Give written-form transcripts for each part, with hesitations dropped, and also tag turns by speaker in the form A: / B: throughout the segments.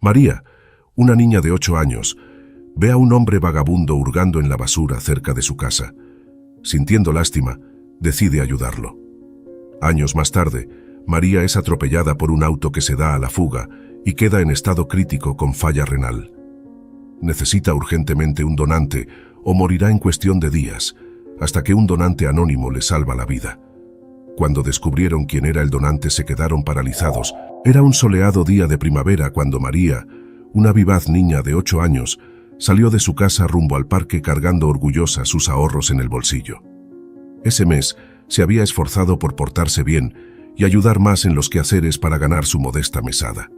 A: María, una niña de 8 años, ve a un hombre vagabundo hurgando en la basura cerca de su casa. Sintiendo lástima, decide ayudarlo. Años más tarde, María es atropellada por un auto que se da a la fuga y queda en estado crítico con falla renal. Necesita urgentemente un donante o morirá en cuestión de días, hasta que un donante anónimo le salva la vida. Cuando descubrieron quién era el donante se quedaron paralizados. Era un soleado día de primavera cuando María, una vivaz niña de 8 años, salió de su casa rumbo al parque cargando orgullosa sus ahorros en el bolsillo. Ese mes se había esforzado por portarse bien y ayudar más en los quehaceres para ganar su modesta mesada.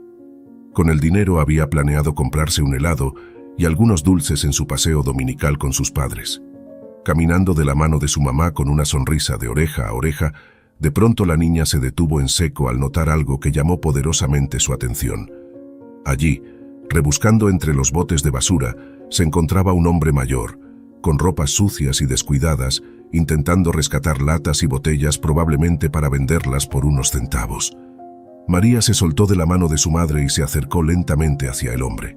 A: Con el dinero había planeado comprarse un helado y algunos dulces en su paseo dominical con sus padres. Caminando de la mano de su mamá con una sonrisa de oreja a oreja, de pronto la niña se detuvo en seco al notar algo que llamó poderosamente su atención. Allí, rebuscando entre los botes de basura, se encontraba un hombre mayor, con ropas sucias y descuidadas, intentando rescatar latas y botellas probablemente para venderlas por unos centavos. María se soltó de la mano de su madre y se acercó lentamente hacia el hombre.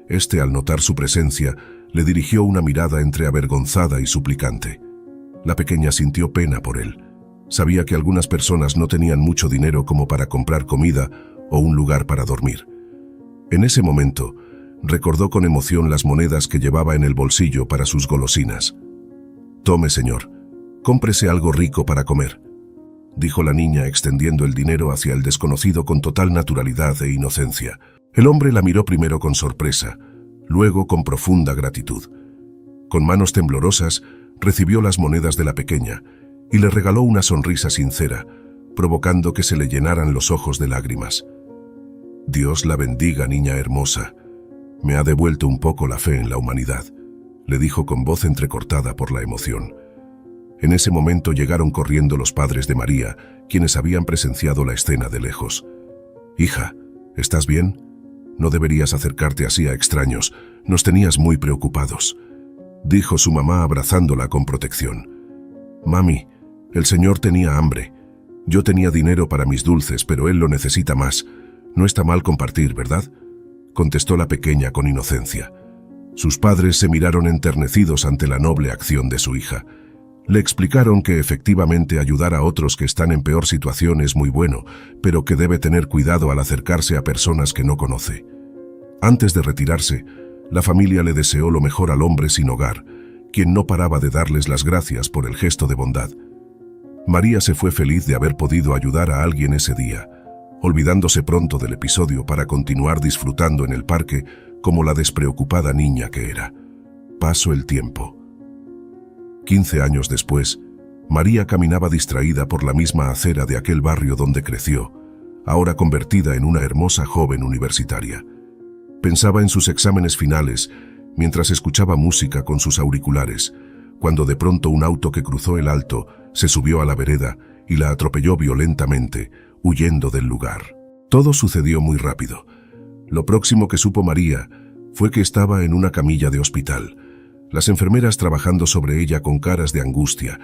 A: Este, al notar su presencia, le dirigió una mirada entre avergonzada y suplicante. La pequeña sintió pena por él. Sabía que algunas personas no tenían mucho dinero como para comprar comida o un lugar para dormir. En ese momento, recordó con emoción las monedas que llevaba en el bolsillo para sus golosinas. «Tome, señor, cómprese algo rico para comer», dijo la niña extendiendo el dinero hacia el desconocido con total naturalidad e inocencia. El hombre la miró primero con sorpresa, luego con profunda gratitud. Con manos temblorosas, recibió las monedas de la pequeña y le regaló una sonrisa sincera, provocando que se le llenaran los ojos de lágrimas. «Dios la bendiga, niña hermosa. Me ha devuelto un poco la fe en la humanidad», le dijo con voz entrecortada por la emoción. En ese momento llegaron corriendo los padres de María, quienes habían presenciado la escena de lejos. «Hija, ¿estás bien? No deberías acercarte así a extraños, nos tenías muy preocupados», dijo su mamá abrazándola con protección. «Mami, el señor tenía hambre. Yo tenía dinero para mis dulces, pero él lo necesita más. No está mal compartir, ¿verdad?», contestó la pequeña con inocencia. Sus padres se miraron enternecidos ante la noble acción de su hija. Le explicaron que efectivamente ayudar a otros que están en peor situación es muy bueno, pero que debe tener cuidado al acercarse a personas que no conoce. Antes de retirarse, la familia le deseó lo mejor al hombre sin hogar, quien no paraba de darles las gracias por el gesto de bondad. María se fue feliz de haber podido ayudar a alguien ese día, olvidándose pronto del episodio para continuar disfrutando en el parque como la despreocupada niña que era. Pasó el tiempo. 15 años después, María caminaba distraída por la misma acera de aquel barrio donde creció, ahora convertida en una hermosa joven universitaria. Pensaba en sus exámenes finales mientras escuchaba música con sus auriculares, cuando de pronto un auto que cruzó el alto se subió a la vereda y la atropelló violentamente, huyendo del lugar. Todo sucedió muy rápido. Lo próximo que supo María fue que estaba en una camilla de hospital, las enfermeras trabajando sobre ella con caras de angustia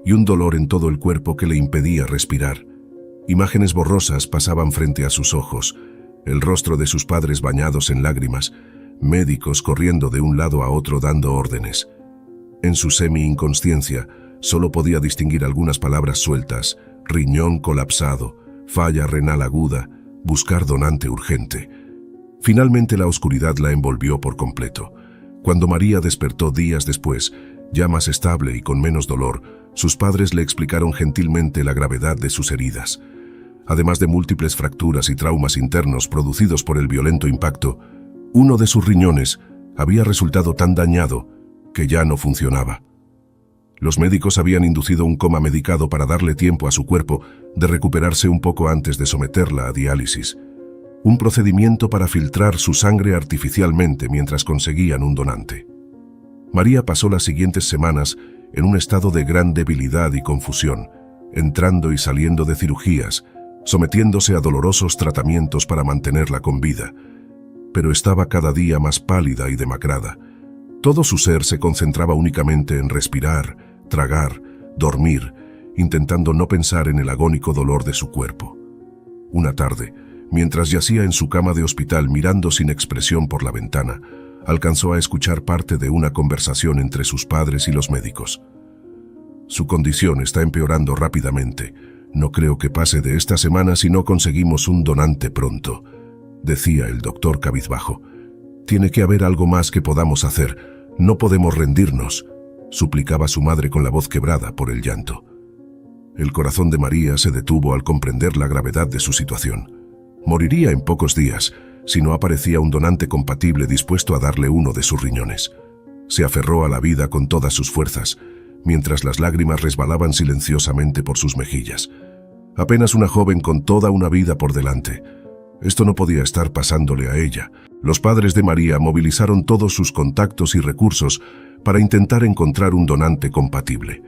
A: y un dolor en todo el cuerpo que le impedía respirar. Imágenes borrosas pasaban frente a sus ojos, el rostro de sus padres bañados en lágrimas, médicos corriendo de un lado a otro dando órdenes. En su semi-inconsciencia solo podía distinguir algunas palabras sueltas: riñón colapsado, falla renal aguda, buscar donante urgente. Finalmente la oscuridad la envolvió por completo. Cuando María despertó días después, ya más estable y con menos dolor, sus padres le explicaron gentilmente la gravedad de sus heridas. Además de múltiples fracturas y traumas internos producidos por el violento impacto, uno de sus riñones había resultado tan dañado que ya no funcionaba. Los médicos habían inducido un coma medicado para darle tiempo a su cuerpo de recuperarse un poco antes de someterla a diálisis, un procedimiento para filtrar su sangre artificialmente mientras conseguían un donante. María pasó las siguientes semanas en un estado de gran debilidad y confusión, entrando y saliendo de cirugías, sometiéndose a dolorosos tratamientos para mantenerla con vida, pero estaba cada día más pálida y demacrada. Todo su ser se concentraba únicamente en respirar, tragar, dormir, intentando no pensar en el agónico dolor de su cuerpo. Una tarde, Mientras yacía en su cama de hospital mirando sin expresión por la ventana, alcanzó a escuchar parte de una conversación entre sus padres y los médicos. Su condición está empeorando rápidamente. No creo que pase de esta semana si no conseguimos un donante pronto, decía el doctor cabizbajo. Tiene que haber algo más que podamos hacer. No podemos rendirnos, suplicaba su madre con la voz quebrada por el llanto. El corazón de María se detuvo al comprender la gravedad de su situación. Moriría en pocos días si no aparecía un donante compatible dispuesto a darle uno de sus riñones. Se aferró a la vida con todas sus fuerzas, mientras las lágrimas resbalaban silenciosamente por sus mejillas. Apenas una joven con toda una vida por delante. Esto no podía estar pasándole a ella. Los padres de María movilizaron todos sus contactos y recursos para intentar encontrar un donante compatible.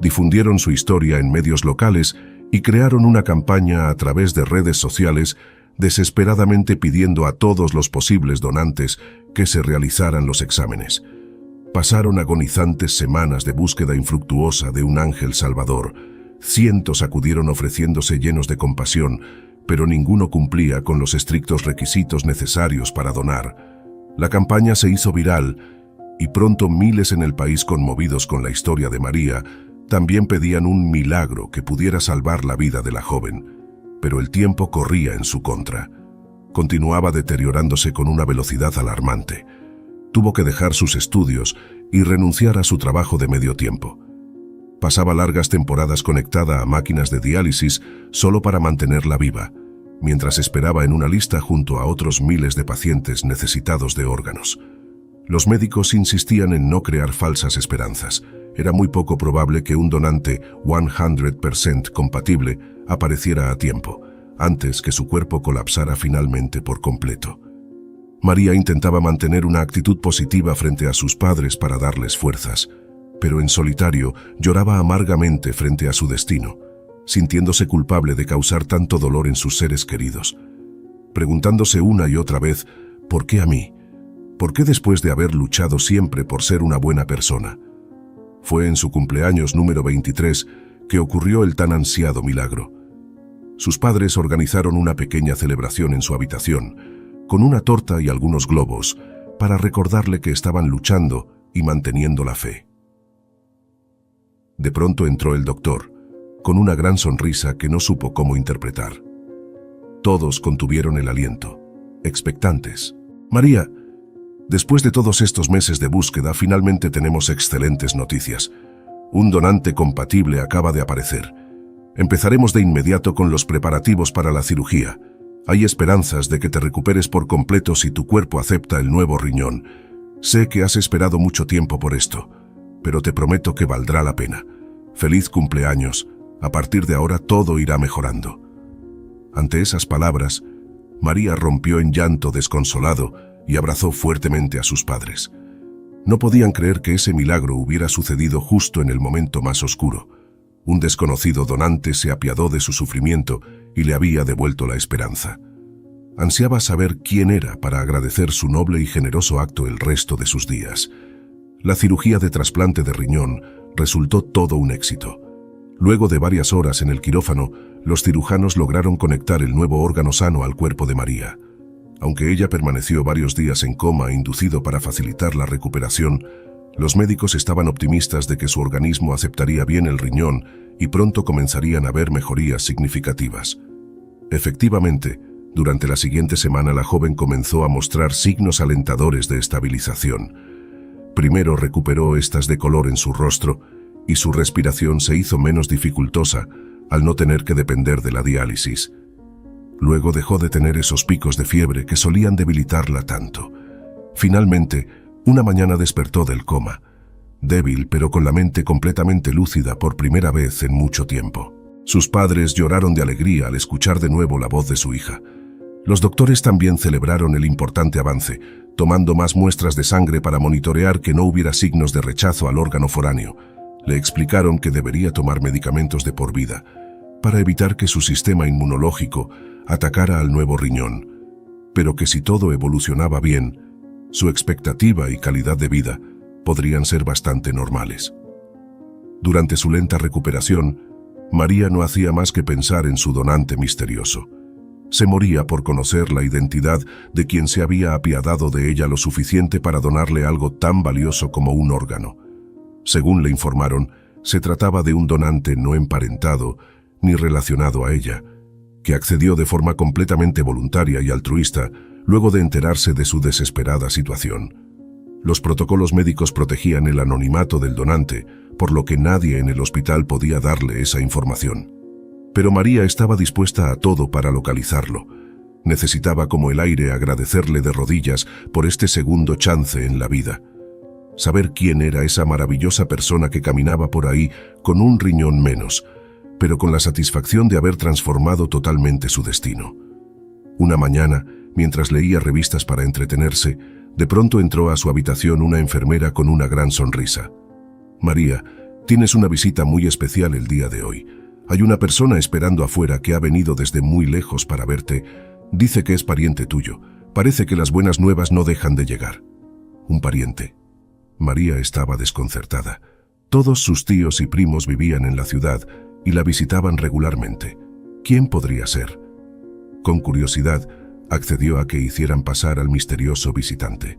A: Difundieron su historia en medios locales y crearon una campaña a través de redes sociales desesperadamente pidiendo a todos los posibles donantes que se realizaran los exámenes. Pasaron agonizantes semanas de búsqueda infructuosa de un ángel salvador. Cientos acudieron ofreciéndose llenos de compasión, pero ninguno cumplía con los estrictos requisitos necesarios para donar. La campaña se hizo viral y pronto miles en el país, conmovidos con la historia de María, también pedían un milagro que pudiera salvar la vida de la joven. Pero el tiempo corría en su contra. Continuaba deteriorándose con una velocidad alarmante. Tuvo que dejar sus estudios y renunciar a su trabajo de medio tiempo. Pasaba largas temporadas conectada a máquinas de diálisis solo para mantenerla viva, mientras esperaba en una lista junto a otros miles de pacientes necesitados de órganos. Los médicos insistían en no crear falsas esperanzas. Era muy poco probable que un donante 100% compatible apareciera a tiempo, antes que su cuerpo colapsara finalmente por completo. María intentaba mantener una actitud positiva frente a sus padres para darles fuerzas, pero en solitario lloraba amargamente frente a su destino, sintiéndose culpable de causar tanto dolor en sus seres queridos, preguntándose una y otra vez, ¿por qué a mí? ¿Por qué después de haber luchado siempre por ser una buena persona? Fue en su cumpleaños número 23 que ocurrió el tan ansiado milagro. Sus padres organizaron una pequeña celebración en su habitación, con una torta y algunos globos, para recordarle que estaban luchando y manteniendo la fe. De pronto entró el doctor, con una gran sonrisa que no supo cómo interpretar. Todos contuvieron el aliento, expectantes. María, después de todos estos meses de búsqueda, finalmente tenemos excelentes noticias. Un donante compatible acaba de aparecer. Empezaremos de inmediato con los preparativos para la cirugía. Hay esperanzas de que te recuperes por completo si tu cuerpo acepta el nuevo riñón. Sé que has esperado mucho tiempo por esto, pero te prometo que valdrá la pena. Feliz cumpleaños. A partir de ahora todo irá mejorando. Ante esas palabras, María rompió en llanto desconsolado y abrazó fuertemente a sus padres. No podían creer que ese milagro hubiera sucedido justo en el momento más oscuro. Un desconocido donante se apiadó de su sufrimiento y le había devuelto la esperanza. Ansiaba saber quién era para agradecer su noble y generoso acto el resto de sus días. La cirugía de trasplante de riñón resultó todo un éxito. Luego de varias horas en el quirófano, los cirujanos lograron conectar el nuevo órgano sano al cuerpo de María. Aunque ella permaneció varios días en coma inducido para facilitar la recuperación, los médicos estaban optimistas de que su organismo aceptaría bien el riñón y pronto comenzarían a ver mejorías significativas. Efectivamente, durante la siguiente semana la joven comenzó a mostrar signos alentadores de estabilización. Primero recuperó estas de color en su rostro y su respiración se hizo menos dificultosa al no tener que depender de la diálisis. Luego dejó de tener esos picos de fiebre que solían debilitarla tanto. Finalmente, una mañana despertó del coma, débil pero con la mente completamente lúcida por primera vez en mucho tiempo. Sus padres lloraron de alegría al escuchar de nuevo la voz de su hija. Los doctores también celebraron el importante avance, tomando más muestras de sangre para monitorear que no hubiera signos de rechazo al órgano foráneo. Le explicaron que debería tomar medicamentos de por vida, para evitar que su sistema inmunológico atacara al nuevo riñón, pero que si todo evolucionaba bien, su expectativa y calidad de vida podrían ser bastante normales. Durante su lenta recuperación, María no hacía más que pensar en su donante misterioso. Se moría por conocer la identidad de quien se había apiadado de ella lo suficiente para donarle algo tan valioso como un órgano. Según le informaron, se trataba de un donante no emparentado ni relacionado a ella, que accedió de forma completamente voluntaria y altruista luego de enterarse de su desesperada situación. Los protocolos médicos protegían el anonimato del donante, por lo que nadie en el hospital podía darle esa información. Pero María estaba dispuesta a todo para localizarlo. Necesitaba como el aire agradecerle de rodillas por este segundo chance en la vida. Saber quién era esa maravillosa persona que caminaba por ahí con un riñón menos, pero con la satisfacción de haber transformado totalmente su destino. Una mañana, mientras leía revistas para entretenerse, de pronto entró a su habitación una enfermera con una gran sonrisa. «María, tienes una visita muy especial el día de hoy. Hay una persona esperando afuera que ha venido desde muy lejos para verte. Dice que es pariente tuyo. Parece que las buenas nuevas no dejan de llegar». ¿Un pariente? María estaba desconcertada. Todos sus tíos y primos vivían en la ciudad y la visitaban regularmente. ¿Quién podría ser? Con curiosidad, accedió a que hicieran pasar al misterioso visitante.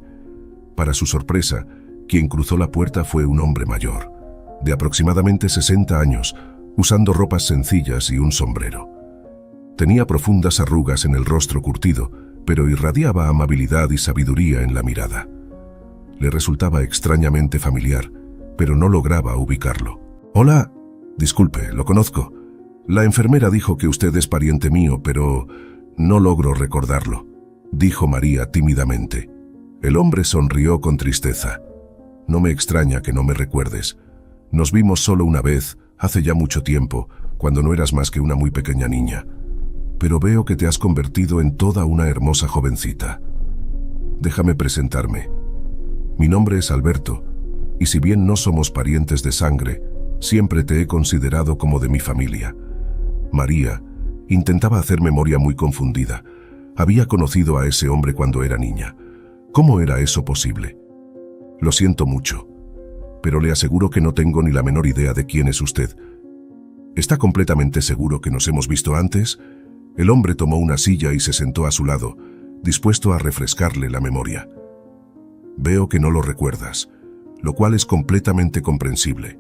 A: Para su sorpresa, quien cruzó la puerta fue un hombre mayor, de aproximadamente 60 años, usando ropas sencillas y un sombrero. Tenía profundas arrugas en el rostro curtido, pero irradiaba amabilidad y sabiduría en la mirada. Le resultaba extrañamente familiar, pero no lograba ubicarlo. «Hola, disculpe, lo conozco. La enfermera dijo que usted es pariente mío, pero no logro recordarlo», dijo María tímidamente. El hombre sonrió con tristeza. «No me extraña que no me recuerdes. Nos vimos solo una vez, hace ya mucho tiempo, cuando no eras más que una muy pequeña niña. Pero veo que te has convertido en toda una hermosa jovencita. Déjame presentarme. Mi nombre es Alberto, y si bien no somos parientes de sangre, siempre te he considerado como de mi familia». María intentaba hacer memoria muy confundida. Había conocido a ese hombre cuando era niña. ¿Cómo era eso posible? «Lo siento mucho, pero le aseguro que no tengo ni la menor idea de quién es usted. ¿Está completamente seguro que nos hemos visto antes?». El hombre tomó una silla y se sentó a su lado, dispuesto a refrescarle la memoria. «Veo que no lo recuerdas, lo cual es completamente comprensible.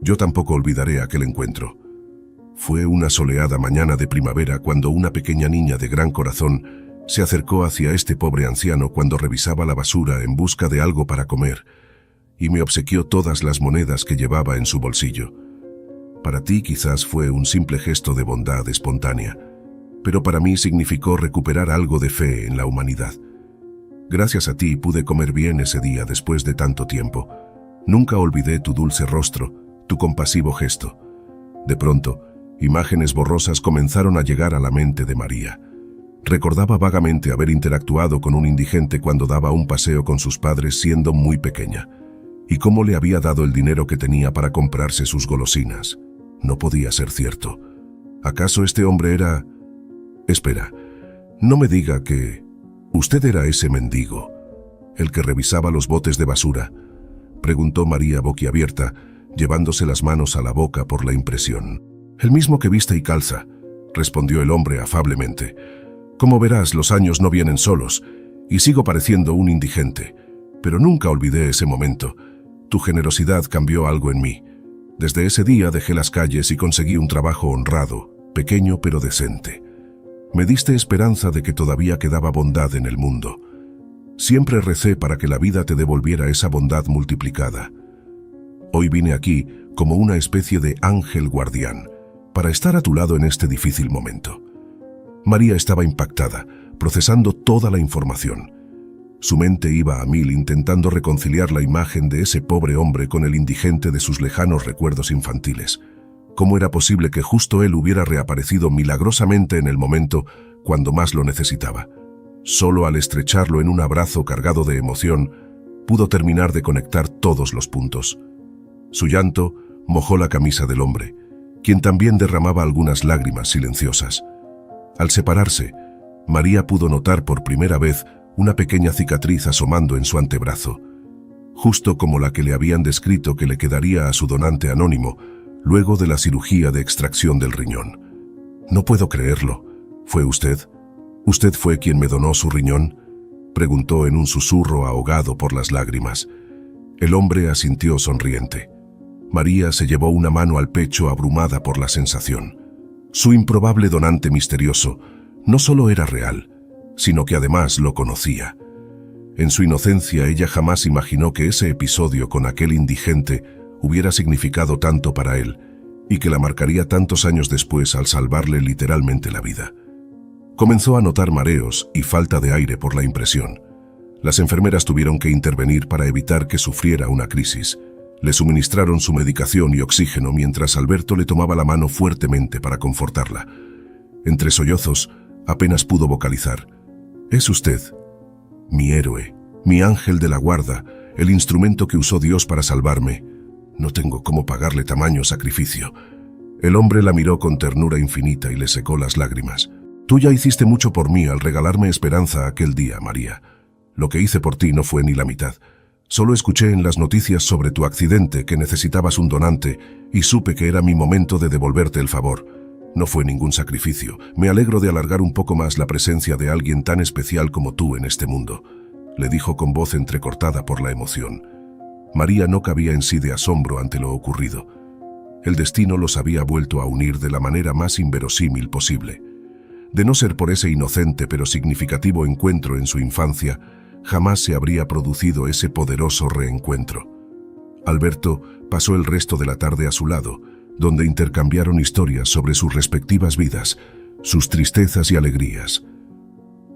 A: Yo tampoco olvidaré aquel encuentro. Fue una soleada mañana de primavera cuando una pequeña niña de gran corazón se acercó hacia este pobre anciano cuando revisaba la basura en busca de algo para comer, y me obsequió todas las monedas que llevaba en su bolsillo. Para ti quizás fue un simple gesto de bondad espontánea, pero para mí significó recuperar algo de fe en la humanidad. Gracias a ti pude comer bien ese día después de tanto tiempo. Nunca olvidé tu dulce rostro, tu compasivo gesto». De pronto, imágenes borrosas comenzaron a llegar a la mente de María. Recordaba vagamente haber interactuado con un indigente cuando daba un paseo con sus padres siendo muy pequeña, y cómo le había dado el dinero que tenía para comprarse sus golosinas. No podía ser cierto. ¿Acaso este hombre era...? «Espera, no me diga que... usted era ese mendigo, el que revisaba los botes de basura», preguntó María boquiabierta, llevándose las manos a la boca por la impresión. «El mismo que viste y calza», respondió el hombre afablemente. «Como verás, los años no vienen solos, y sigo pareciendo un indigente, pero nunca olvidé ese momento. Tu generosidad cambió algo en mí. Desde ese día dejé las calles y conseguí un trabajo honrado, pequeño pero decente. Me diste esperanza de que todavía quedaba bondad en el mundo. Siempre recé para que la vida te devolviera esa bondad multiplicada. Hoy vine aquí como una especie de ángel guardián, para estar a tu lado en este difícil momento». María estaba impactada, procesando toda la información. Su mente iba a mil intentando reconciliar la imagen de ese pobre hombre con el indigente de sus lejanos recuerdos infantiles. ¿Cómo era posible que justo él hubiera reaparecido milagrosamente en el momento cuando más lo necesitaba? Solo al estrecharlo en un abrazo cargado de emoción, pudo terminar de conectar todos los puntos. Su llanto mojó la camisa del hombre, quien también derramaba algunas lágrimas silenciosas. Al separarse, María pudo notar por primera vez una pequeña cicatriz asomando en su antebrazo, justo como la que le habían descrito que le quedaría a su donante anónimo luego de la cirugía de extracción del riñón. «No puedo creerlo. ¿Fue usted? ¿Usted fue quien me donó su riñón?, preguntó en un susurro ahogado por las lágrimas. El hombre asintió sonriente. María se llevó una mano al pecho abrumada por la sensación. Su improbable donante misterioso no solo era real, sino que además lo conocía. En su inocencia ella jamás imaginó que ese episodio con aquel indigente hubiera significado tanto para él y que la marcaría tantos años después al salvarle literalmente la vida. Comenzó a notar mareos y falta de aire por la impresión. Las enfermeras tuvieron que intervenir para evitar que sufriera una crisis. Le suministraron su medicación y oxígeno mientras Alberto le tomaba la mano fuertemente para confortarla. Entre sollozos, apenas pudo vocalizar: «Es usted, mi héroe, mi ángel de la guarda, el instrumento que usó Dios para salvarme. No tengo cómo pagarle tamaño sacrificio». El hombre la miró con ternura infinita y le secó las lágrimas. «Tú ya hiciste mucho por mí al regalarme esperanza aquel día, María. Lo que hice por ti no fue ni la mitad. Solo escuché en las noticias sobre tu accidente que necesitabas un donante y supe que era mi momento de devolverte el favor. No fue ningún sacrificio. Me alegro de alargar un poco más la presencia de alguien tan especial como tú en este mundo», le dijo con voz entrecortada por la emoción. María no cabía en sí de asombro ante lo ocurrido. El destino los había vuelto a unir de la manera más inverosímil posible. De no ser por ese inocente pero significativo encuentro en su infancia, jamás se habría producido ese poderoso reencuentro. Alberto pasó el resto de la tarde a su lado, donde intercambiaron historias sobre sus respectivas vidas, sus tristezas y alegrías.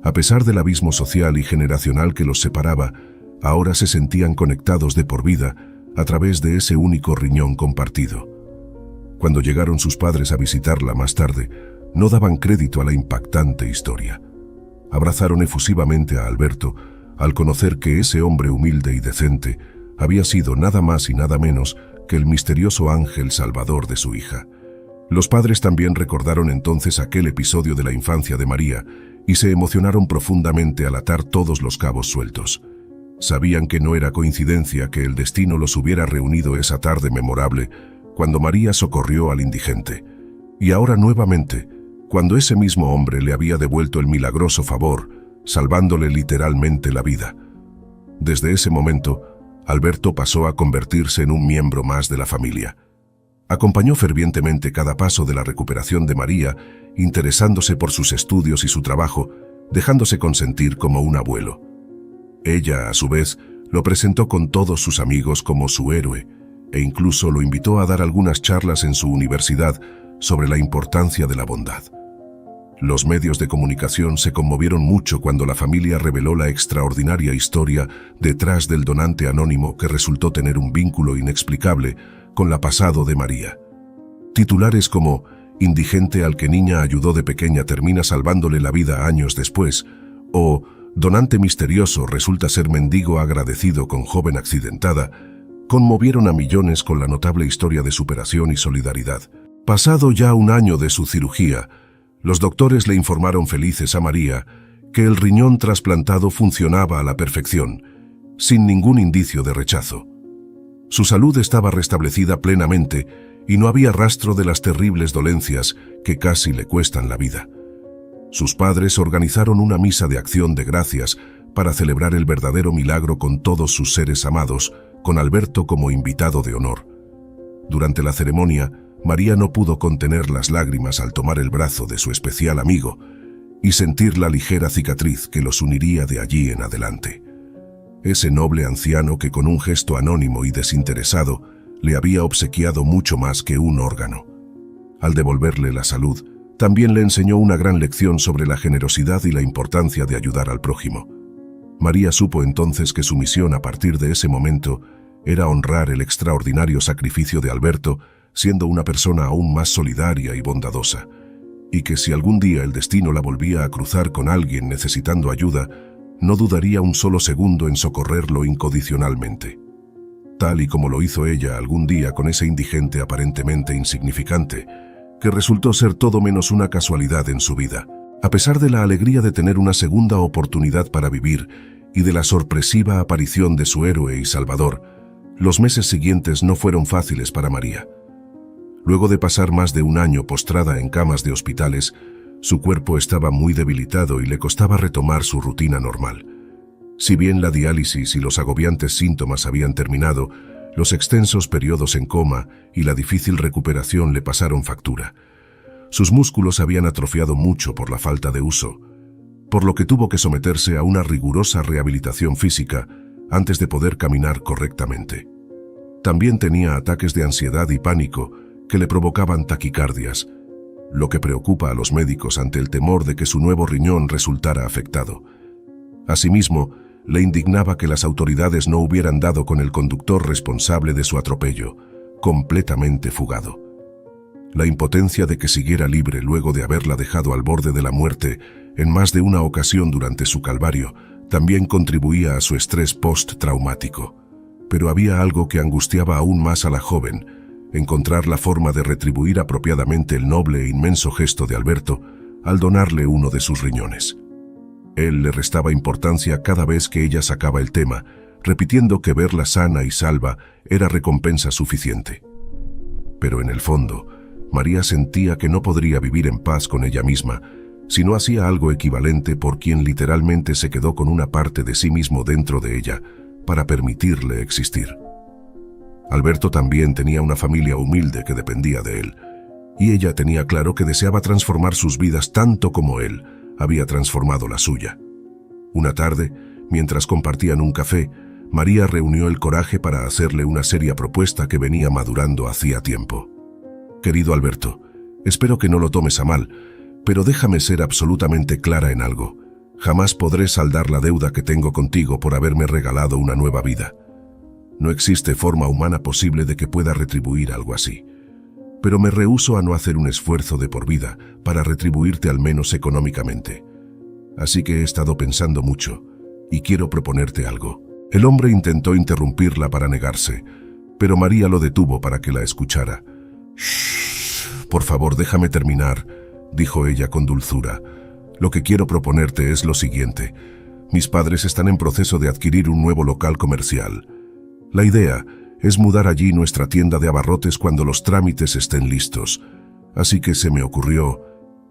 A: A pesar del abismo social y generacional que los separaba, ahora se sentían conectados de por vida a través de ese único riñón compartido. Cuando llegaron sus padres a visitarla más tarde, no daban crédito a la impactante historia. Abrazaron efusivamente a Alberto al conocer que ese hombre humilde y decente había sido nada más y nada menos que el misterioso ángel salvador de su hija. Los padres también recordaron entonces aquel episodio de la infancia de María y se emocionaron profundamente al atar todos los cabos sueltos. Sabían que no era coincidencia que el destino los hubiera reunido esa tarde memorable cuando María socorrió al indigente. Y ahora nuevamente, cuando ese mismo hombre le había devuelto el milagroso favor, salvándole literalmente la vida. Desde ese momento, Alberto pasó a convertirse en un miembro más de la familia. Acompañó fervientemente cada paso de la recuperación de María, interesándose por sus estudios y su trabajo, dejándose consentir como un abuelo. Ella, a su vez, lo presentó con todos sus amigos como su héroe, e incluso lo invitó a dar algunas charlas en su universidad sobre la importancia de la bondad. Los medios de comunicación se conmovieron mucho cuando la familia reveló la extraordinaria historia detrás del donante anónimo que resultó tener un vínculo inexplicable con la pasado de María. Titulares como «Indigente al que niña ayudó de pequeña termina salvándole la vida años después» o «Donante misterioso resulta ser mendigo agradecido con joven accidentada» conmovieron a millones con la notable historia de superación y solidaridad. Pasado ya un año de su cirugía, los doctores le informaron felices a María que el riñón trasplantado funcionaba a la perfección, sin ningún indicio de rechazo. Su salud estaba restablecida plenamente y no había rastro de las terribles dolencias que casi le cuestan la vida. Sus padres organizaron una misa de acción de gracias para celebrar el verdadero milagro con todos sus seres amados, con Alberto como invitado de honor. Durante la ceremonia, María no pudo contener las lágrimas al tomar el brazo de su especial amigo y sentir la ligera cicatriz que los uniría de allí en adelante. Ese noble anciano que con un gesto anónimo y desinteresado le había obsequiado mucho más que un órgano. Al devolverle la salud, también le enseñó una gran lección sobre la generosidad y la importancia de ayudar al prójimo. María supo entonces que su misión a partir de ese momento era honrar el extraordinario sacrificio de Alberto, siendo una persona aún más solidaria y bondadosa, y que si algún día el destino la volvía a cruzar con alguien necesitando ayuda, no dudaría un solo segundo en socorrerlo incondicionalmente. Tal y como lo hizo ella algún día con ese indigente aparentemente insignificante, que resultó ser todo menos una casualidad en su vida. A pesar de la alegría de tener una segunda oportunidad para vivir y de la sorpresiva aparición de su héroe y salvador, los meses siguientes no fueron fáciles para María. Luego de pasar más de un año postrada en camas de hospitales, Su cuerpo estaba muy debilitado y le costaba retomar su rutina normal. Si bien la diálisis y los agobiantes síntomas habían terminado, los extensos periodos en coma y la difícil recuperación le pasaron factura. Sus músculos habían atrofiado mucho por la falta de uso, por lo que tuvo que someterse a una rigurosa rehabilitación física antes de poder caminar correctamente. También tenía ataques de ansiedad y pánico que le provocaban taquicardias, lo que preocupa a los médicos ante el temor de que su nuevo riñón resultara afectado. Asimismo, le indignaba que las autoridades no hubieran dado con el conductor responsable de su atropello, completamente fugado. La impotencia de que siguiera libre luego de haberla dejado al borde de la muerte en más de una ocasión durante su calvario también contribuía a su estrés post-traumático. Pero había algo que angustiaba aún más a la joven: encontrar la forma de retribuir apropiadamente el noble e inmenso gesto de Alberto al donarle uno de sus riñones. Él le restaba importancia cada vez que ella sacaba el tema, repitiendo que verla sana y salva era recompensa suficiente. Pero en el fondo, María sentía que no podría vivir en paz con ella misma si no hacía algo equivalente por quien literalmente se quedó con una parte de sí mismo dentro de ella para permitirle existir. Alberto también tenía una familia humilde que dependía de él, y ella tenía claro que deseaba transformar sus vidas tanto como él había transformado la suya. Una tarde, mientras compartían un café, María reunió el coraje para hacerle una seria propuesta que venía madurando hacía tiempo. «Querido Alberto, espero que no lo tomes a mal, pero déjame ser absolutamente clara en algo. Jamás podré saldar la deuda que tengo contigo por haberme regalado una nueva vida. No existe forma humana posible de que pueda retribuir algo así. Pero me rehúso a no hacer un esfuerzo de por vida para retribuirte al menos económicamente. Así que he estado pensando mucho y quiero proponerte algo». El hombre intentó interrumpirla para negarse, pero María lo detuvo para que la escuchara. «Shh, por favor, déjame terminar», dijo ella con dulzura. «Lo que quiero proponerte es lo siguiente. Mis padres están en proceso de adquirir un nuevo local comercial. La idea es mudar allí nuestra tienda de abarrotes cuando los trámites estén listos. Así que se me ocurrió,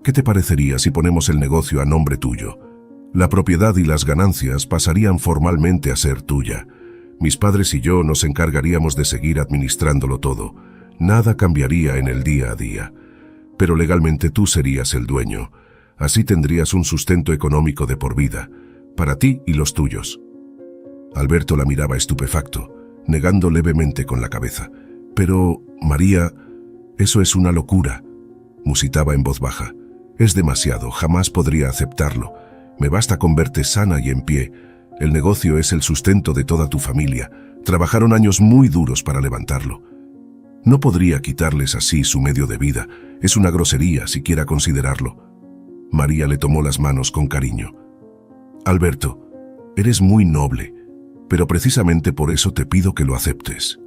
A: ¿qué te parecería si ponemos el negocio a nombre tuyo? La propiedad y las ganancias pasarían formalmente a ser tuya. Mis padres y yo nos encargaríamos de seguir administrándolo todo. Nada cambiaría en el día a día. Pero legalmente tú serías el dueño. Así tendrías un sustento económico de por vida, para ti y los tuyos». Alberto la miraba estupefacto, negando levemente con la cabeza. «Pero, María, eso es una locura», musitaba en voz baja. «Es demasiado, jamás podría aceptarlo. Me basta con verte sana y en pie. El negocio es el sustento de toda tu familia. Trabajaron años muy duros para levantarlo. No podría quitarles así su medio de vida. Es una grosería siquiera considerarlo». María le tomó las manos con cariño. «Alberto, eres muy noble, pero precisamente por eso te pido que lo aceptes.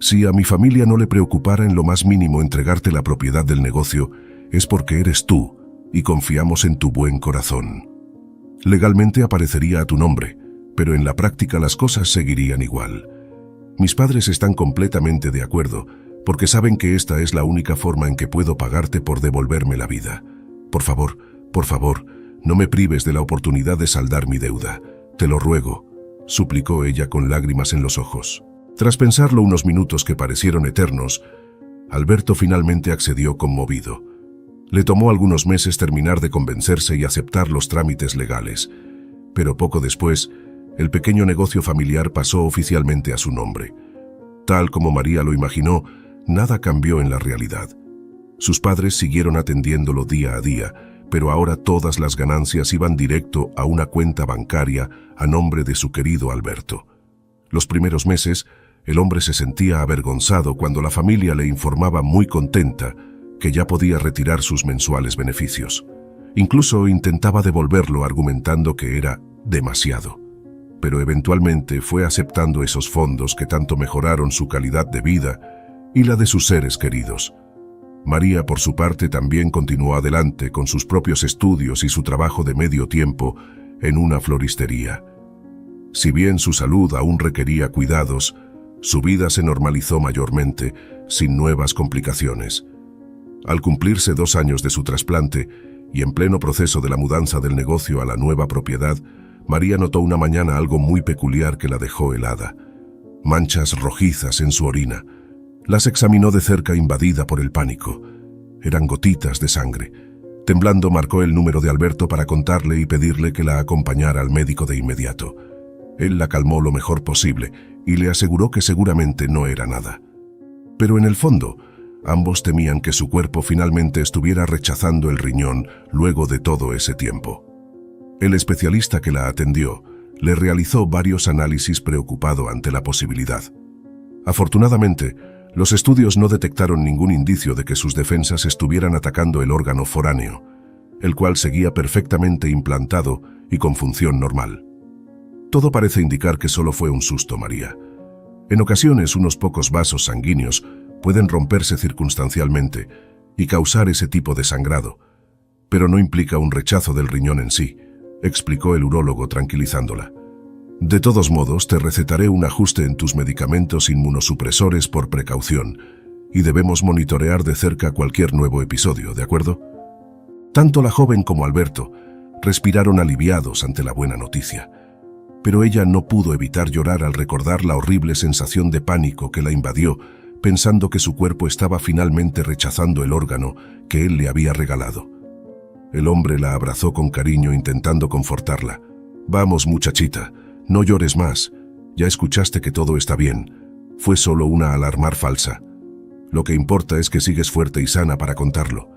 A: Si a mi familia no le preocupara en lo más mínimo entregarte la propiedad del negocio, es porque eres tú y confiamos en tu buen corazón. Legalmente aparecería a tu nombre, pero en la práctica las cosas seguirían igual. Mis padres están completamente de acuerdo, porque saben que esta es la única forma en que puedo pagarte por devolverme la vida. Por favor, no me prives de la oportunidad de saldar mi deuda. Te lo ruego», suplicó ella con lágrimas en los ojos. Tras pensarlo unos minutos que parecieron eternos, Alberto finalmente accedió conmovido. Le tomó algunos meses terminar de convencerse y aceptar los trámites legales, pero poco después, el pequeño negocio familiar pasó oficialmente a su nombre. Tal como María lo imaginó, nada cambió en la realidad. Sus padres siguieron atendiéndolo día a día, pero ahora todas las ganancias iban directo a una cuenta bancaria a nombre de su querido Alberto. Los primeros meses, el hombre se sentía avergonzado cuando la familia le informaba muy contenta que ya podía retirar sus mensuales beneficios. Incluso intentaba devolverlo argumentando que era demasiado. Pero eventualmente fue aceptando esos fondos que tanto mejoraron su calidad de vida y la de sus seres queridos. María, por su parte, también continuó adelante con sus propios estudios y su trabajo de medio tiempo en una floristería. Si bien su salud aún requería cuidados, su vida se normalizó mayormente, sin nuevas complicaciones. Al cumplirse 2 años de su trasplante, y en pleno proceso de la mudanza del negocio a la nueva propiedad, María notó una mañana algo muy peculiar que la dejó helada. Manchas rojizas en su orina. Las examinó de cerca invadida por el pánico. Eran gotitas de sangre. Temblando marcó el número de Alberto para contarle y pedirle que la acompañara al médico de inmediato. Él la calmó lo mejor posible y le aseguró que seguramente no era nada. Pero en el fondo, ambos temían que su cuerpo finalmente estuviera rechazando el riñón luego de todo ese tiempo. El especialista que la atendió le realizó varios análisis preocupado ante la posibilidad. Afortunadamente, los estudios no detectaron ningún indicio de que sus defensas estuvieran atacando el órgano foráneo, el cual seguía perfectamente implantado y con función normal. Todo parece indicar que solo fue un susto, María. En ocasiones, unos pocos vasos sanguíneos pueden romperse circunstancialmente y causar ese tipo de sangrado, pero no implica un rechazo del riñón en sí, explicó el urólogo tranquilizándola. De todos modos, te recetaré un ajuste en tus medicamentos inmunosupresores por precaución y debemos monitorear de cerca cualquier nuevo episodio, ¿de acuerdo? Tanto la joven como Alberto respiraron aliviados ante la buena noticia, pero ella no pudo evitar llorar al recordar la horrible sensación de pánico que la invadió, pensando que su cuerpo estaba finalmente rechazando el órgano que él le había regalado. El hombre la abrazó con cariño intentando confortarla. Vamos, muchachita, no llores más. Ya escuchaste que todo está bien. Fue solo una alarmar falsa. Lo que importa es que sigues fuerte y sana para contarlo.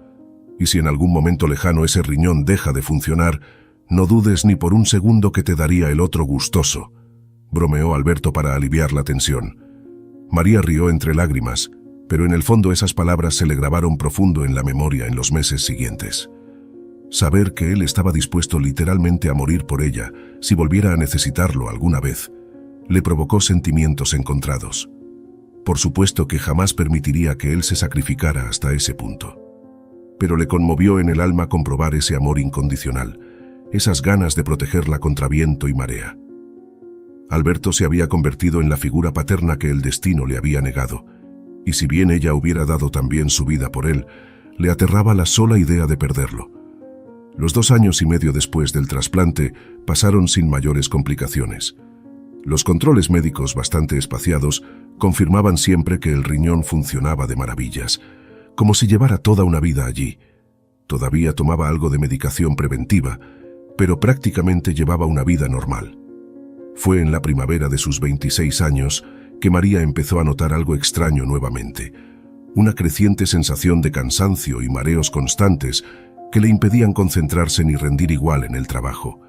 A: Y si en algún momento lejano ese riñón deja de funcionar, no dudes ni por un segundo que te daría el otro gustoso, bromeó Alberto para aliviar la tensión. María rió entre lágrimas, pero en el fondo esas palabras se le grabaron profundo en la memoria en los meses siguientes. Saber que él estaba dispuesto literalmente a morir por ella si volviera a necesitarlo alguna vez, le provocó sentimientos encontrados. Por supuesto que jamás permitiría que él se sacrificara hasta ese punto. Pero le conmovió en el alma comprobar ese amor incondicional, esas ganas de protegerla contra viento y marea. Alberto se había convertido en la figura paterna que el destino le había negado, y si bien ella hubiera dado también su vida por él, le aterraba la sola idea de perderlo. Los 2 años y medio después del trasplante pasaron sin mayores complicaciones. Los controles médicos bastante espaciados confirmaban siempre que el riñón funcionaba de maravillas, como si llevara toda una vida allí. Todavía tomaba algo de medicación preventiva, pero prácticamente llevaba una vida normal. Fue en la primavera de sus 26 años que María empezó a notar algo extraño nuevamente, una creciente sensación de cansancio y mareos constantes que le impedían concentrarse ni rendir igual en el trabajo.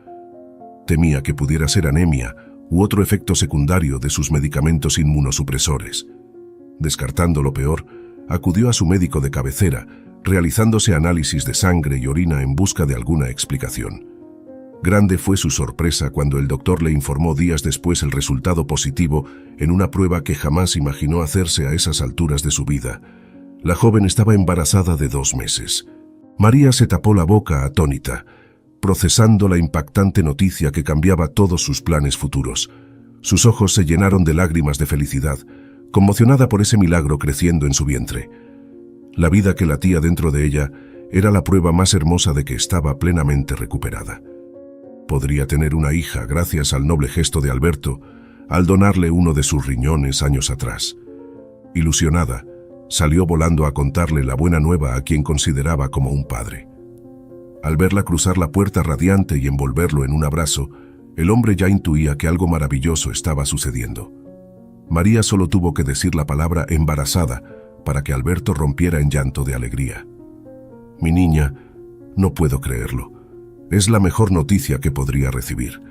A: Temía que pudiera ser anemia u otro efecto secundario de sus medicamentos inmunosupresores. Descartando lo peor, acudió a su médico de cabecera, realizándose análisis de sangre y orina en busca de alguna explicación. Grande fue su sorpresa cuando el doctor le informó días después el resultado positivo en una prueba que jamás imaginó hacerse a esas alturas de su vida. La joven estaba embarazada de 2 meses. María se tapó la boca atónita, procesando la impactante noticia que cambiaba todos sus planes futuros. Sus ojos se llenaron de lágrimas de felicidad, conmocionada por ese milagro creciendo en su vientre. La vida que latía dentro de ella era la prueba más hermosa de que estaba plenamente recuperada. Podría tener una hija gracias al noble gesto de Alberto al donarle uno de sus riñones años atrás. Ilusionada, salió volando a contarle la buena nueva a quien consideraba como un padre. Al verla cruzar la puerta radiante y envolverlo en un abrazo, el hombre ya intuía que algo maravilloso estaba sucediendo. María solo tuvo que decir la palabra embarazada para que Alberto rompiera en llanto de alegría. Mi niña, no puedo creerlo. Es la mejor noticia que podría recibir.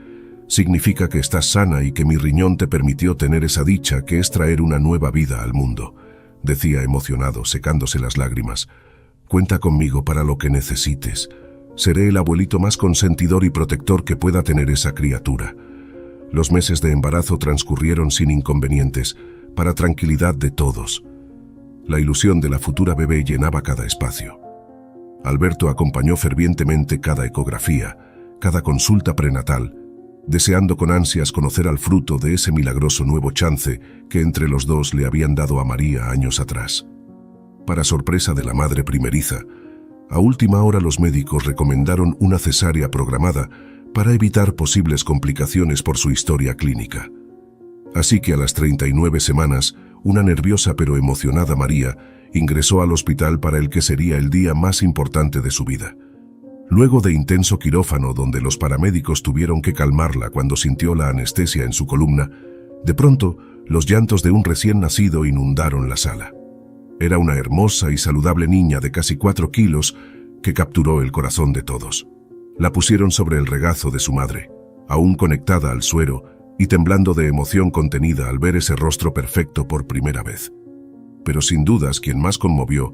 A: Significa que estás sana y que mi riñón te permitió tener esa dicha que es traer una nueva vida al mundo, decía emocionado, secándose las lágrimas. Cuenta conmigo para lo que necesites. Seré el abuelito más consentidor y protector que pueda tener esa criatura. Los meses de embarazo transcurrieron sin inconvenientes, para tranquilidad de todos. La ilusión de la futura bebé llenaba cada espacio. Alberto acompañó fervientemente cada ecografía, cada consulta prenatal, deseando con ansias conocer al fruto de ese milagroso nuevo chance que entre los dos le habían dado a María años atrás. Para sorpresa de la madre primeriza, A última hora los médicos recomendaron una cesárea programada para evitar posibles complicaciones por su historia clínica. Así que a las 39 semanas, una nerviosa pero emocionada María ingresó al hospital para el que sería el día más importante de su vida. Luego de intenso quirófano donde los paramédicos tuvieron que calmarla cuando sintió la anestesia en su columna, de pronto los llantos de un recién nacido inundaron la sala. Era una hermosa y saludable niña de casi 4 kilos que capturó el corazón de todos. La pusieron sobre el regazo de su madre, aún conectada al suero y temblando de emoción contenida al ver ese rostro perfecto por primera vez. Pero sin dudas quien más conmovió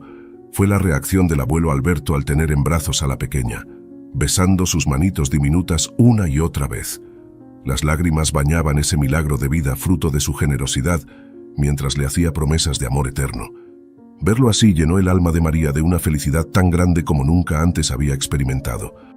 A: fue la reacción del abuelo Alberto al tener en brazos a la pequeña, besando sus manitos diminutas una y otra vez. Las lágrimas bañaban ese milagro de vida fruto de su generosidad, mientras le hacía promesas de amor eterno. Verlo así llenó el alma de María de una felicidad tan grande como nunca antes había experimentado.